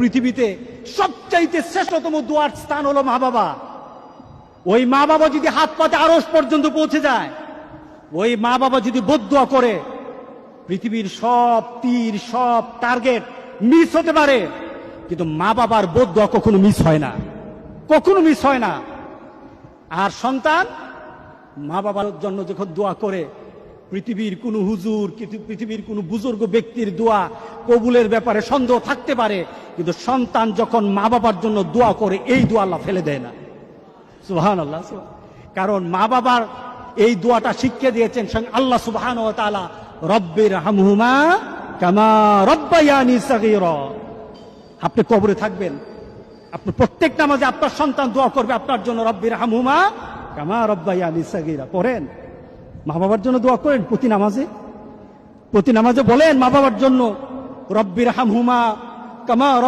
পৃথিবীতে সবচাইতে শ্রেষ্ঠতম দোয়ার স্থান হলো মা বাবা। ওই মা বাবা যদি হাত পাতে আরশ পর্যন্ত পৌঁছে যায়, ওই মা বাবা যদি বদদুয়া করে, পৃথিবীর সব তীর সব টার্গেট মিস হতে পারে, কিন্তু মা বাবার বদদুয়া কখনো মিস হয় না, কখনো মিস হয় না। আর সন্তান মা বাবার জন্য যখন দোয়া করে, পৃথিবীর কোন হুজুর, পৃথিবীর কোন বুজুর্গ ব্যক্তির দোয়া কবুলের ব্যাপারে সন্দেহ থাকতে পারে, কিন্তু সন্তান যখন মা বাবার জন্য দোয়া করে, এই দোয়া আল্লাহ ফেলে দেয় না। সুবহানাল্লাহ। কারণ মা বাবার এই দোয়াটা শিখিয়ে দিয়েছেন আল্লাহ সুবহানাহু ওয়া তাআলা, রব্বির হামহুমা কামা রব্বায়ানি সাগীরা। আপনি কবরে থাকবেন, আপনি প্রত্যেক নামাজে আপনার সন্তান দোয়া করবে আপনার জন্য, রব্বির হামহুমা কামা রব্বায়ানি সাগীরা। পড়েন, মা বাবার জন্য দোয়া করেন প্রতি নামাজে বলেন মা বাবার জন্য, রব্বির হামহুমা কামা